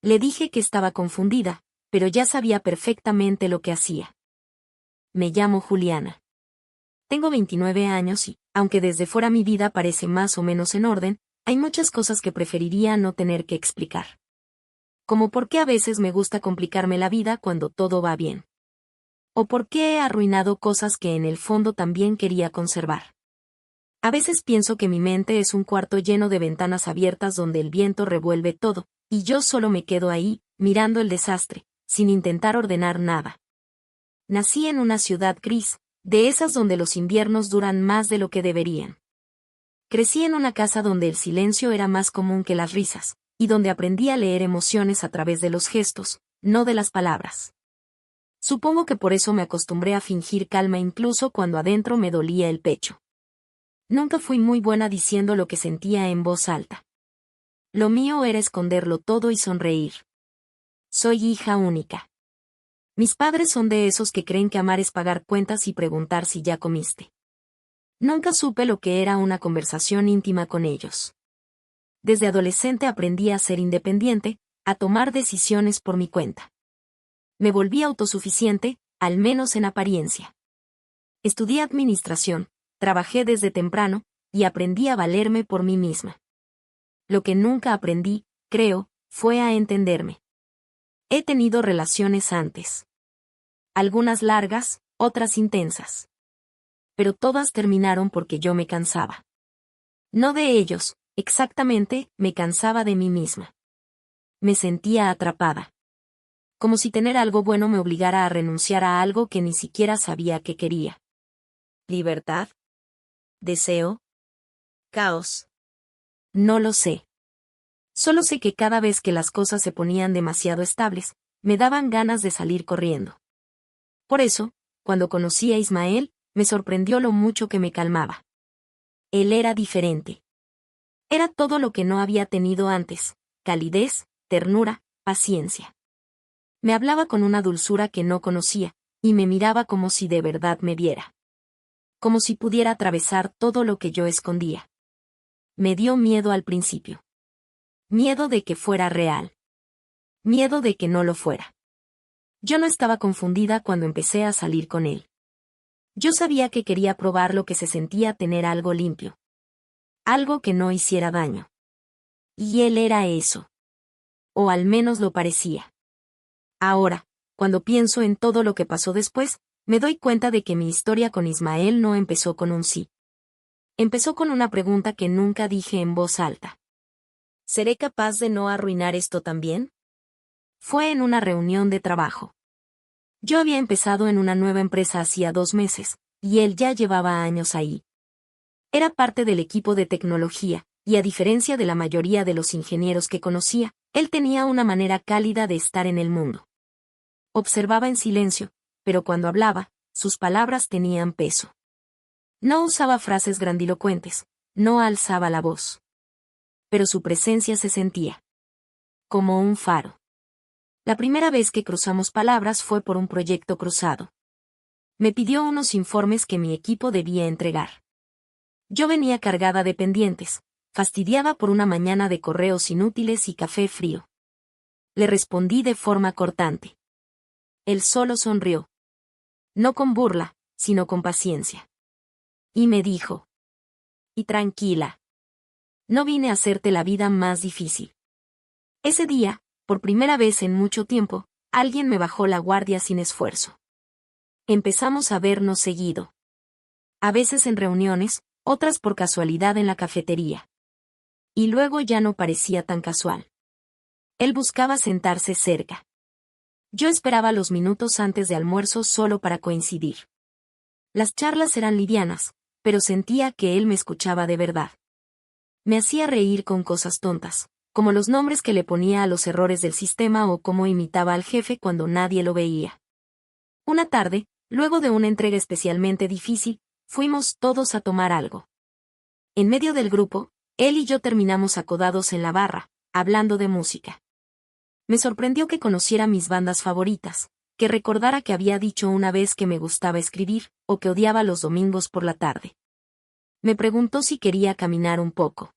Le dije que estaba confundida, pero ya sabía perfectamente lo que hacía. Me llamo Juliana. Tengo 29 años y, aunque desde fuera mi vida parece más o menos en orden, hay muchas cosas que preferiría no tener que explicar. Como por qué a veces me gusta complicarme la vida cuando todo va bien. O por qué he arruinado cosas que en el fondo también quería conservar. A veces pienso que mi mente es un cuarto lleno de ventanas abiertas donde el viento revuelve todo, y yo solo me quedo ahí, mirando el desastre, sin intentar ordenar nada. Nací en una ciudad gris, de esas donde los inviernos duran más de lo que deberían. Crecí en una casa donde el silencio era más común que las risas, y donde aprendí a leer emociones a través de los gestos, no de las palabras. Supongo que por eso me acostumbré a fingir calma incluso cuando adentro me dolía el pecho. Nunca fui muy buena diciendo lo que sentía en voz alta. Lo mío era esconderlo todo y sonreír. Soy hija única. Mis padres son de esos que creen que amar es pagar cuentas y preguntar si ya comiste. Nunca supe lo que era una conversación íntima con ellos. Desde adolescente aprendí a ser independiente, a tomar decisiones por mi cuenta. Me volví autosuficiente, al menos en apariencia. Estudié administración, trabajé desde temprano, y aprendí a valerme por mí misma. Lo que nunca aprendí, creo, fue a entenderme. He tenido relaciones antes. Algunas largas, otras intensas. Pero todas terminaron porque yo me cansaba. No de ellos, exactamente, me cansaba de mí misma. Me sentía atrapada. Como si tener algo bueno me obligara a renunciar a algo que ni siquiera sabía que quería. ¿Libertad? ¿Deseo? ¿Caos? No lo sé. Solo sé que cada vez que las cosas se ponían demasiado estables, me daban ganas de salir corriendo. Por eso, cuando conocí a Ismael, me sorprendió lo mucho que me calmaba. Él era diferente. Era todo lo que no había tenido antes: calidez, ternura, paciencia. Me hablaba con una dulzura que no conocía, y me miraba como si de verdad me viera. Como si pudiera atravesar todo lo que yo escondía. Me dio miedo al principio. Miedo de que fuera real. Miedo de que no lo fuera. Yo no estaba confundida cuando empecé a salir con él. Yo sabía que quería probar lo que se sentía tener algo limpio. Algo que no hiciera daño. Y él era eso. O al menos lo parecía. Ahora, cuando pienso en todo lo que pasó después, me doy cuenta de que mi historia con Ismael no empezó con un sí. Empezó con una pregunta que nunca dije en voz alta. ¿Seré capaz de no arruinar esto también? Fue en una reunión de trabajo. Yo había empezado en una nueva empresa hacía 2 meses, y él ya llevaba años ahí. Era parte del equipo de tecnología, y a diferencia de la mayoría de los ingenieros que conocía, él tenía una manera cálida de estar en el mundo. Observaba en silencio, pero cuando hablaba, sus palabras tenían peso. No usaba frases grandilocuentes, no alzaba la voz. Pero su presencia se sentía. Como un faro. La primera vez que cruzamos palabras fue por un proyecto cruzado. Me pidió unos informes que mi equipo debía entregar. Yo venía cargada de pendientes, fastidiada por una mañana de correos inútiles y café frío. Le respondí de forma cortante. Él solo sonrió. No con burla, sino con paciencia. Y me dijo. Y tranquila. No vine a hacerte la vida más difícil. Ese día, por primera vez en mucho tiempo, alguien me bajó la guardia sin esfuerzo. Empezamos a vernos seguido. A veces en reuniones, otras por casualidad en la cafetería. Y luego ya no parecía tan casual. Él buscaba sentarse cerca. Yo esperaba los minutos antes de almuerzo solo para coincidir. Las charlas eran livianas, pero sentía que él me escuchaba de verdad. Me hacía reír con cosas tontas, como los nombres que le ponía a los errores del sistema o cómo imitaba al jefe cuando nadie lo veía. Una tarde, luego de una entrega especialmente difícil, fuimos todos a tomar algo. En medio del grupo, él y yo terminamos acodados en la barra, hablando de música. Me sorprendió que conociera mis bandas favoritas, que recordara que había dicho una vez que me gustaba escribir, o que odiaba los domingos por la tarde. Me preguntó si quería caminar un poco.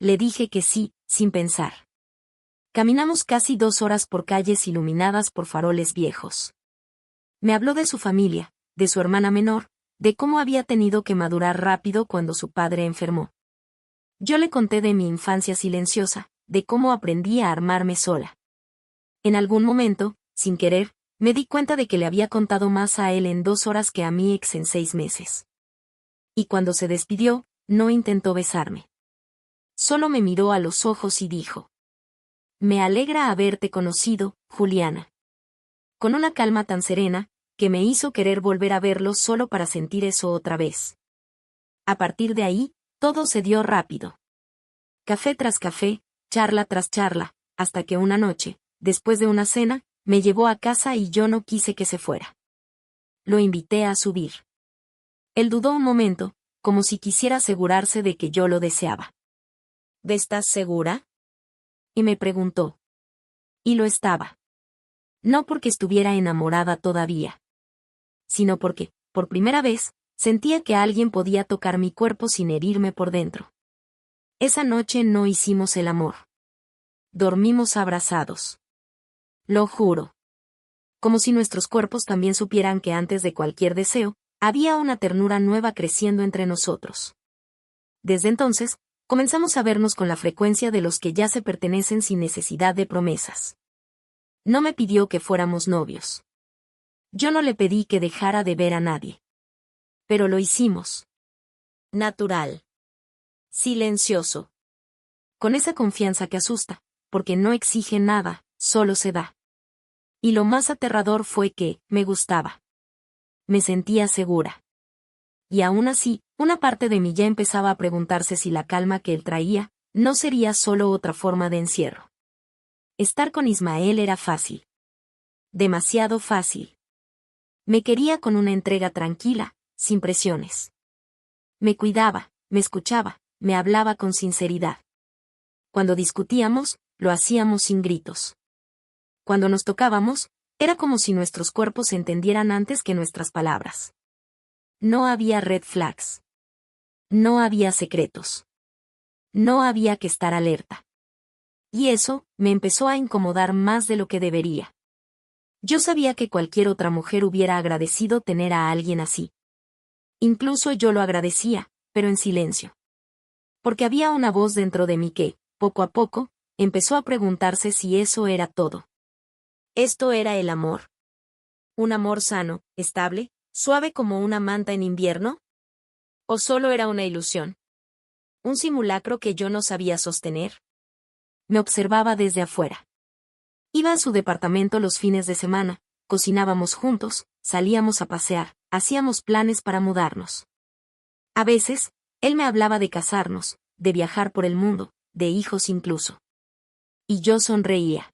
Le dije que sí, sin pensar. Caminamos casi 2 horas por calles iluminadas por faroles viejos. Me habló de su familia, de su hermana menor, de cómo había tenido que madurar rápido cuando su padre enfermó. Yo le conté de mi infancia silenciosa, de cómo aprendí a armarme sola. En algún momento, sin querer, me di cuenta de que le había contado más a él en 2 horas que a mi ex en 6 meses. Y cuando se despidió, no intentó besarme. Solo me miró a los ojos y dijo: «Me alegra haberte conocido, Juliana». Con una calma tan serena, que me hizo querer volver a verlo solo para sentir eso otra vez. A partir de ahí, todo se dio rápido. Café tras café, charla tras charla, hasta que una noche, después de una cena, me llevó a casa y yo no quise que se fuera. Lo invité a subir. Él dudó un momento, como si quisiera asegurarse de que yo lo deseaba. «¿Estás segura?», y me preguntó. Y lo estaba. No porque estuviera enamorada todavía, sino porque, por primera vez, sentía que alguien podía tocar mi cuerpo sin herirme por dentro. Esa noche no hicimos el amor. Dormimos abrazados. Lo juro. Como si nuestros cuerpos también supieran que antes de cualquier deseo, había una ternura nueva creciendo entre nosotros. Desde entonces, comenzamos a vernos con la frecuencia de los que ya se pertenecen sin necesidad de promesas. No me pidió que fuéramos novios. Yo no le pedí que dejara de ver a nadie. Pero lo hicimos. Natural. Silencioso. Con esa confianza que asusta, porque no exige nada, solo se da. Y lo más aterrador fue que, me gustaba. Me sentía segura. Y aún así, una parte de mí ya empezaba a preguntarse si la calma que él traía, no sería solo otra forma de encierro. Estar con Ismael era fácil. Demasiado fácil. Me quería con una entrega tranquila, sin presiones. Me cuidaba, me escuchaba, me hablaba con sinceridad. Cuando discutíamos, lo hacíamos sin gritos. Cuando nos tocábamos, era como si nuestros cuerpos se entendieran antes que nuestras palabras. No había red flags. No había secretos. No había que estar alerta. Y eso, me empezó a incomodar más de lo que debería. Yo sabía que cualquier otra mujer hubiera agradecido tener a alguien así. Incluso yo lo agradecía, pero en silencio. Porque había una voz dentro de mí que, poco a poco, empezó a preguntarse si eso era todo. ¿Esto era el amor? ¿Un amor sano, estable, suave como una manta en invierno? ¿O solo era una ilusión? ¿Un simulacro que yo no sabía sostener? Me observaba desde afuera. Iba a su departamento los fines de semana, cocinábamos juntos, salíamos a pasear, hacíamos planes para mudarnos. A veces, él me hablaba de casarnos, de viajar por el mundo, de hijos incluso. Y yo sonreía.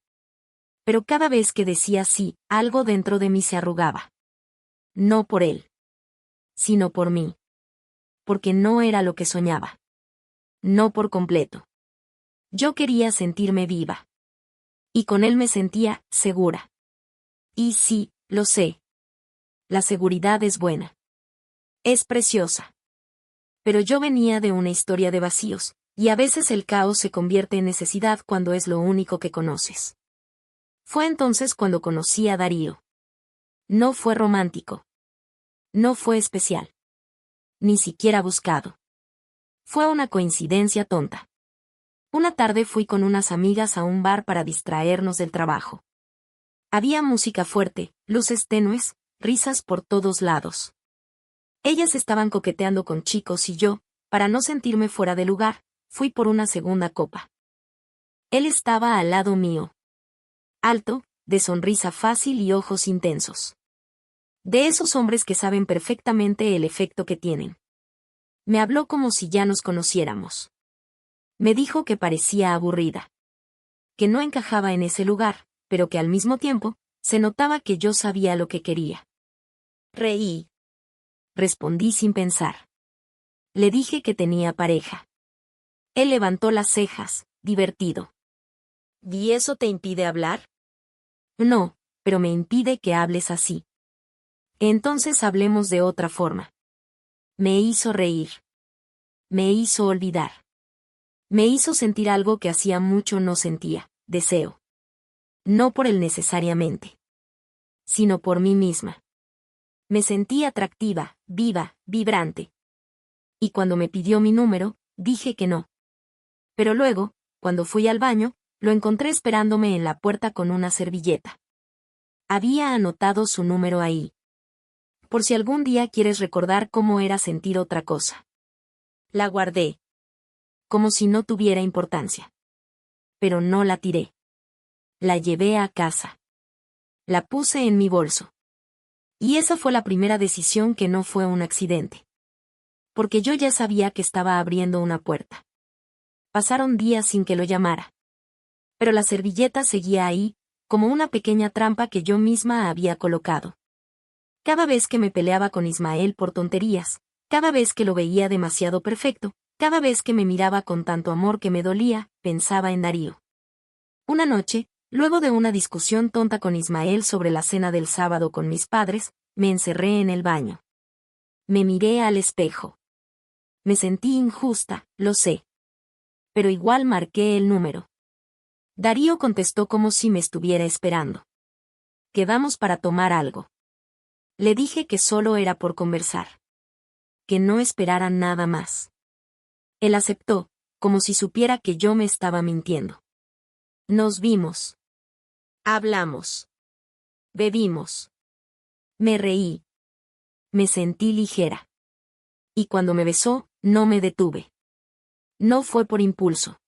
Pero cada vez que decía sí, algo dentro de mí se arrugaba. No por él, sino por mí. Porque no era lo que soñaba. No por completo. Yo quería sentirme viva. Y con él me sentía segura. Y sí, lo sé. La seguridad es buena. Es preciosa. Pero yo venía de una historia de vacíos, y a veces el caos se convierte en necesidad cuando es lo único que conoces. Fue entonces cuando conocí a Darío. No fue romántico. No fue especial. Ni siquiera buscado. Fue una coincidencia tonta. Una tarde fui con unas amigas a un bar para distraernos del trabajo. Había música fuerte, luces tenues, risas por todos lados. Ellas estaban coqueteando con chicos y yo, para no sentirme fuera de lugar, fui por una segunda copa. Él estaba al lado mío. Alto, de sonrisa fácil y ojos intensos. De esos hombres que saben perfectamente el efecto que tienen. Me habló como si ya nos conociéramos. Me dijo que parecía aburrida. Que no encajaba en ese lugar, pero que al mismo tiempo, se notaba que yo sabía lo que quería. Reí. Respondí sin pensar. Le dije que tenía pareja. Él levantó las cejas, divertido. ¿Y eso te impide hablar? No, pero me impide que hables así. Entonces hablemos de otra forma. Me hizo reír. Me hizo olvidar. Me hizo sentir algo que hacía mucho no sentía, deseo. No por él necesariamente, sino por mí misma. Me sentí atractiva, viva, vibrante. Y cuando me pidió mi número, dije que no. Pero luego, cuando fui al baño, lo encontré esperándome en la puerta con una servilleta. Había anotado su número ahí. Por si algún día quieres recordar cómo era sentir otra cosa. La guardé. Como si no tuviera importancia. Pero no la tiré. La llevé a casa. La puse en mi bolso. Y esa fue la primera decisión que no fue un accidente. Porque yo ya sabía que estaba abriendo una puerta. Pasaron días sin que lo llamara. Pero la servilleta seguía ahí, como una pequeña trampa que yo misma había colocado. Cada vez que me peleaba con Ismael por tonterías, cada vez que lo veía demasiado perfecto, cada vez que me miraba con tanto amor que me dolía, pensaba en Darío. Una noche, luego de una discusión tonta con Ismael sobre la cena del sábado con mis padres, me encerré en el baño. Me miré al espejo. Me sentí injusta, lo sé. Pero igual marqué el número. Darío contestó como si me estuviera esperando. Quedamos para tomar algo. Le dije que solo era por conversar. Que no esperara nada más. Él aceptó, como si supiera que yo me estaba mintiendo. Nos vimos. Hablamos. Bebimos. Me reí. Me sentí ligera. Y cuando me besó, no me detuve. No fue por impulso.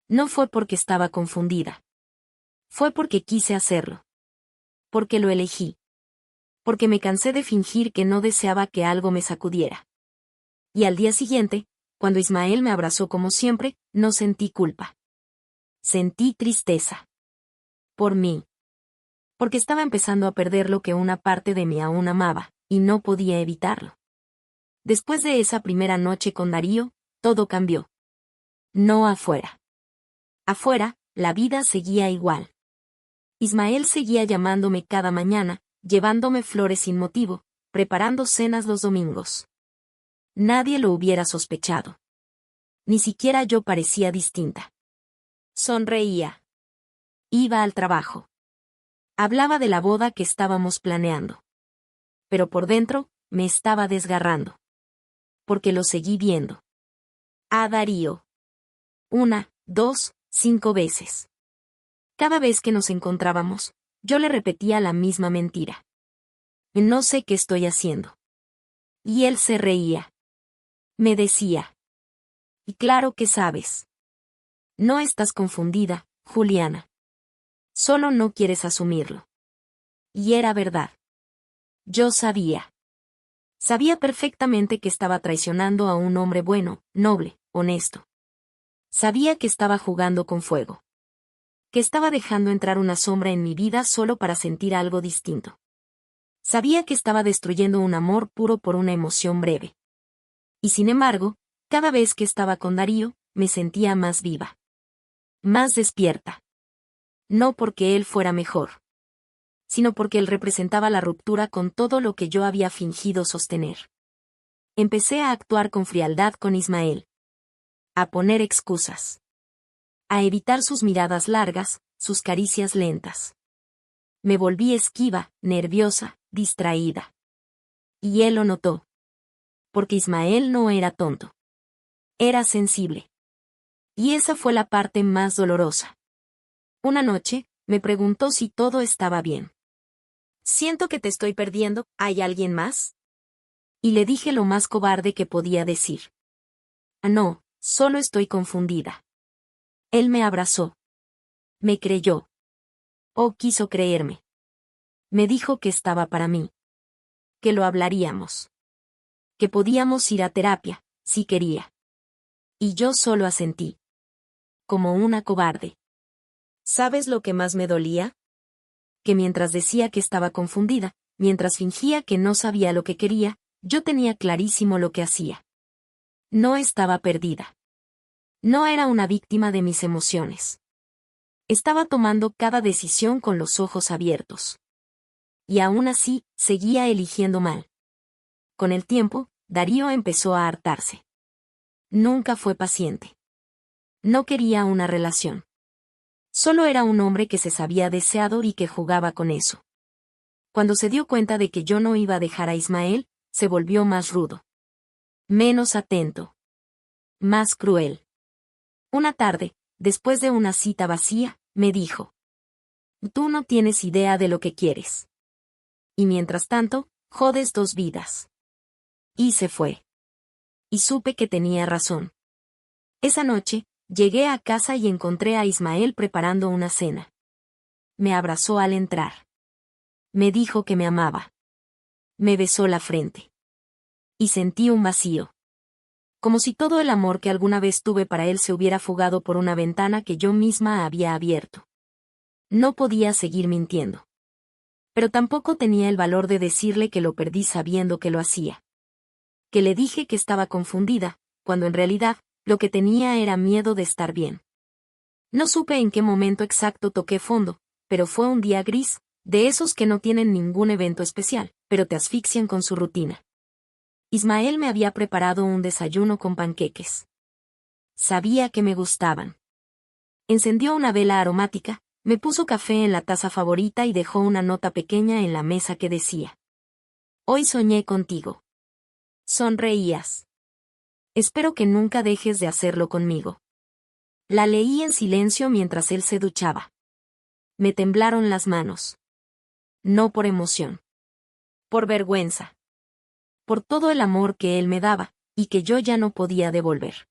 No fue porque estaba confundida. Fue porque quise hacerlo. Porque lo elegí. Porque me cansé de fingir que no deseaba que algo me sacudiera. Y al día siguiente, cuando Ismael me abrazó como siempre, no sentí culpa. Sentí tristeza. Por mí. Porque estaba empezando a perder lo que una parte de mí aún amaba, y no podía evitarlo. Después de esa primera noche con Darío, todo cambió. No afuera. Afuera, la vida seguía igual. Ismael seguía llamándome cada mañana, llevándome flores sin motivo, preparando cenas los domingos. Nadie lo hubiera sospechado. Ni siquiera yo parecía distinta. Sonreía. Iba al trabajo. Hablaba de la boda que estábamos planeando. Pero por dentro, me estaba desgarrando. Porque lo seguí viendo. A Darío. 1, 2, 5 veces. Cada vez que nos encontrábamos, yo le repetía la misma mentira. No sé qué estoy haciendo. Y él se reía. Me decía. Y claro que sabes. No estás confundida, Juliana. Solo no quieres asumirlo. Y era verdad. Yo sabía. Sabía perfectamente que estaba traicionando a un hombre bueno, noble, honesto. Sabía que estaba jugando con fuego. Que estaba dejando entrar una sombra en mi vida solo para sentir algo distinto. Sabía que estaba destruyendo un amor puro por una emoción breve. Y sin embargo, cada vez que estaba con Darío, me sentía más viva. Más despierta. No porque él fuera mejor, sino porque él representaba la ruptura con todo lo que yo había fingido sostener. Empecé a actuar con frialdad con Ismael. A poner excusas. A evitar sus miradas largas, sus caricias lentas. Me volví esquiva, nerviosa, distraída. Y él lo notó. Porque Ismael no era tonto. Era sensible. Y esa fue la parte más dolorosa. Una noche, me preguntó si todo estaba bien. Siento que te estoy perdiendo, ¿hay alguien más? Y le dije lo más cobarde que podía decir. Ah, no, solo estoy confundida. Él me abrazó. Me creyó. O quiso creerme. Me dijo que estaba para mí. Que lo hablaríamos. Que podíamos ir a terapia, si quería. Y yo solo asentí. Como una cobarde. ¿Sabes lo que más me dolía? Que mientras decía que estaba confundida, mientras fingía que no sabía lo que quería, yo tenía clarísimo lo que hacía. No estaba perdida. No era una víctima de mis emociones. Estaba tomando cada decisión con los ojos abiertos. Y aún así, seguía eligiendo mal. Con el tiempo, Darío empezó a hartarse. Nunca fue paciente. No quería una relación. Solo era un hombre que se sabía deseado y que jugaba con eso. Cuando se dio cuenta de que yo no iba a dejar a Ismael, se volvió más rudo. Menos atento. Más cruel. Una tarde, después de una cita vacía, me dijo: «Tú no tienes idea de lo que quieres. Y mientras tanto, jodes 2 vidas». Y se fue. Y supe que tenía razón. Esa noche, llegué a casa y encontré a Ismael preparando una cena. Me abrazó al entrar. Me dijo que me amaba. Me besó la frente. Y sentí un vacío. Como si todo el amor que alguna vez tuve para él se hubiera fugado por una ventana que yo misma había abierto. No podía seguir mintiendo. Pero tampoco tenía el valor de decirle que lo perdí sabiendo que lo hacía. Que le dije que estaba confundida, cuando en realidad, lo que tenía era miedo de estar bien. No supe en qué momento exacto toqué fondo, pero fue un día gris, de esos que no tienen ningún evento especial, pero te asfixian con su rutina. Ismael me había preparado un desayuno con panqueques. Sabía que me gustaban. Encendió una vela aromática, me puso café en la taza favorita y dejó una nota pequeña en la mesa que decía: «Hoy soñé contigo». Sonreías. «Espero que nunca dejes de hacerlo conmigo». La leí en silencio mientras él se duchaba. Me temblaron las manos. No por emoción. Por vergüenza. Por todo el amor que él me daba, y que yo ya no podía devolver.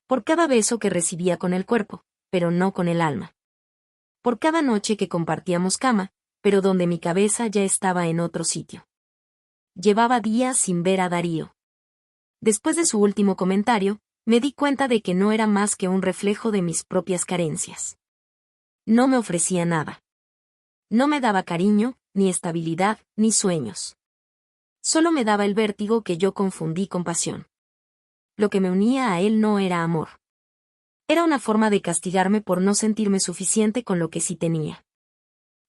Por cada beso que recibía con el cuerpo, pero no con el alma. Por cada noche que compartíamos cama, pero donde mi cabeza ya estaba en otro sitio. Llevaba días sin ver a Darío. Después de su último comentario, me di cuenta de que no era más que un reflejo de mis propias carencias. No me ofrecía nada. No me daba cariño, ni estabilidad, ni sueños. Solo me daba el vértigo que yo confundí con pasión. Lo que me unía a él no era amor. Era una forma de castigarme por no sentirme suficiente con lo que sí tenía.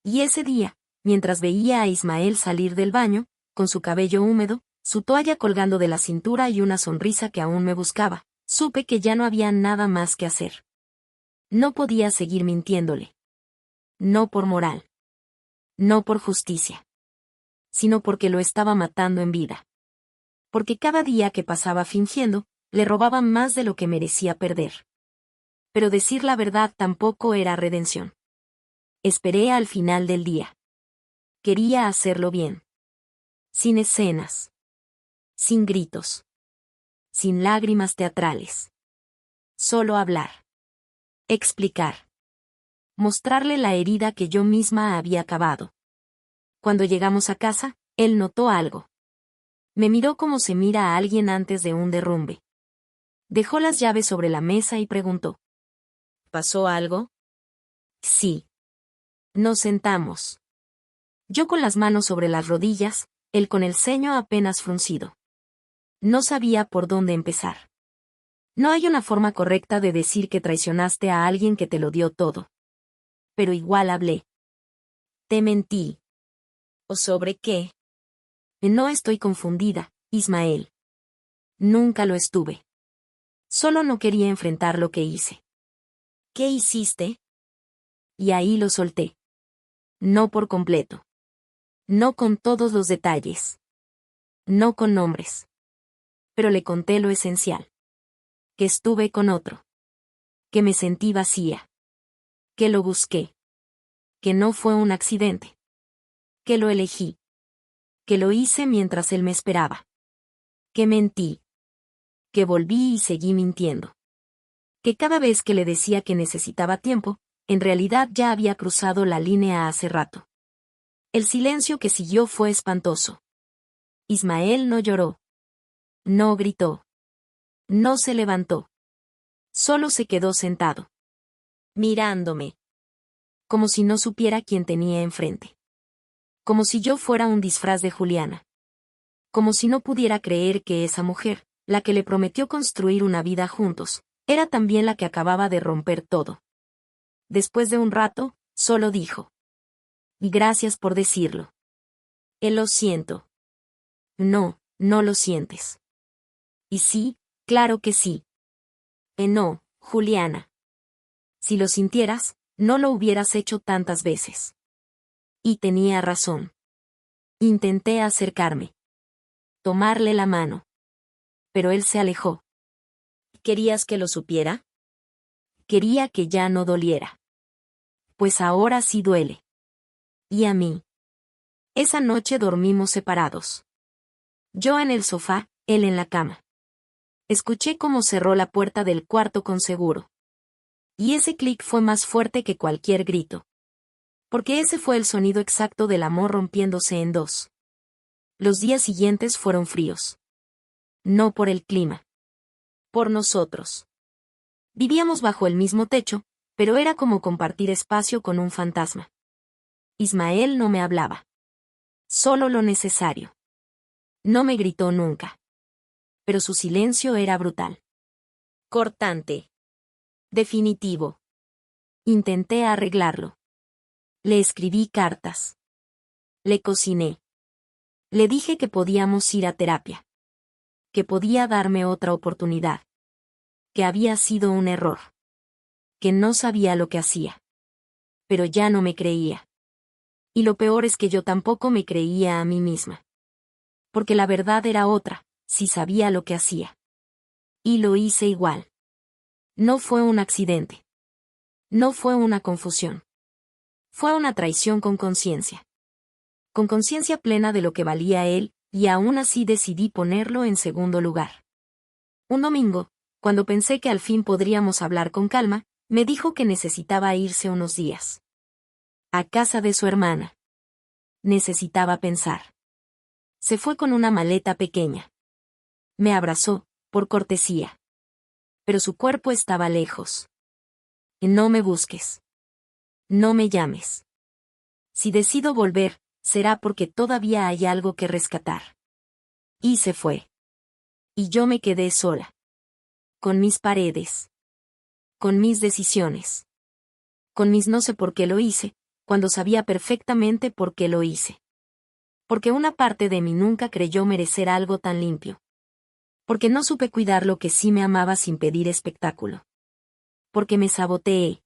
Y ese día, mientras veía a Ismael salir del baño, con su cabello húmedo, su toalla colgando de la cintura y una sonrisa que aún me buscaba, supe que ya no había nada más que hacer. No podía seguir mintiéndole. No por moral. No por justicia. Sino porque lo estaba matando en vida. Porque cada día que pasaba fingiendo, le robaba más de lo que merecía perder. Pero decir la verdad tampoco era redención. Esperé al final del día. Quería hacerlo bien. Sin escenas. Sin gritos. Sin lágrimas teatrales. Solo hablar. Explicar. Mostrarle la herida que yo misma había cavado. Cuando llegamos a casa, él notó algo. Me miró como se mira a alguien antes de un derrumbe. Dejó las llaves sobre la mesa y preguntó: ¿pasó algo? Sí. Nos sentamos. Yo con las manos sobre las rodillas, él con el ceño apenas fruncido. No sabía por dónde empezar. No hay una forma correcta de decir que traicionaste a alguien que te lo dio todo. Pero igual hablé. Te mentí. ¿O sobre qué? No estoy confundida, Ismael. Nunca lo estuve. Solo no quería enfrentar lo que hice. ¿Qué hiciste? Y ahí lo solté. No por completo. No con todos los detalles. No con nombres. Pero le conté lo esencial. Que estuve con otro. Que me sentí vacía. Que lo busqué. Que no fue un accidente. Que lo elegí. Que lo hice mientras él me esperaba. Que mentí. Que volví y seguí mintiendo. Que cada vez que le decía que necesitaba tiempo, en realidad ya había cruzado la línea hace rato. El silencio que siguió fue espantoso. Ismael no lloró. No gritó. No se levantó. Solo se quedó sentado. Mirándome. Como si no supiera quién tenía enfrente. Como si yo fuera un disfraz de Juliana. Como si no pudiera creer que esa mujer, la que le prometió construir una vida juntos, era también la que acababa de romper todo. Después de un rato, solo dijo: y gracias por decirlo. Lo siento. No, no lo sientes. Y sí, claro que sí. No, Juliana. Si lo sintieras, No lo hubieras hecho tantas veces. Y tenía razón. Intenté acercarme. Tomarle la mano. Pero él se alejó. ¿Querías que lo supiera? Quería que ya no doliera. Pues ahora sí duele. Y a mí. Esa noche dormimos separados. Yo en el sofá, él en la cama. Escuché cómo cerró la puerta del cuarto con seguro. Y ese clic fue más fuerte que cualquier grito. Porque ese fue el sonido exacto del amor rompiéndose en dos. Los días siguientes fueron fríos. No por el clima. Por nosotros. Vivíamos bajo el mismo techo, pero era como compartir espacio con un fantasma. Ismael no me hablaba. Solo lo necesario. No me gritó nunca. Pero su silencio era brutal. Cortante. Definitivo. Intenté arreglarlo. Le escribí cartas. Le cociné. Le dije que podíamos ir a terapia. Que podía darme otra oportunidad. Que había sido un error. Que no sabía lo que hacía. Pero ya no me creía. Y lo peor es que yo tampoco me creía a mí misma. Porque la verdad era otra, si sabía lo que hacía. Y lo hice igual. No fue un accidente. No fue una confusión. Fue una traición con conciencia. Con conciencia plena de lo que valía él, y aún así decidí ponerlo en segundo lugar. Un domingo, cuando pensé que al fin podríamos hablar con calma, me dijo que necesitaba irse unos días. A casa de su hermana. Necesitaba pensar. Se fue con una maleta pequeña. Me abrazó, por cortesía. Pero su cuerpo estaba lejos. No me busques. No me llames. Si decido volver, será porque todavía hay algo que rescatar. Y se fue. Y yo me quedé sola. Con mis paredes. Con mis decisiones. Con mis no sé por qué lo hice, cuando sabía perfectamente por qué lo hice. Porque una parte de mí nunca creyó merecer algo tan limpio. Porque no supe cuidar lo que sí me amaba sin pedir espectáculo. Porque me saboteé.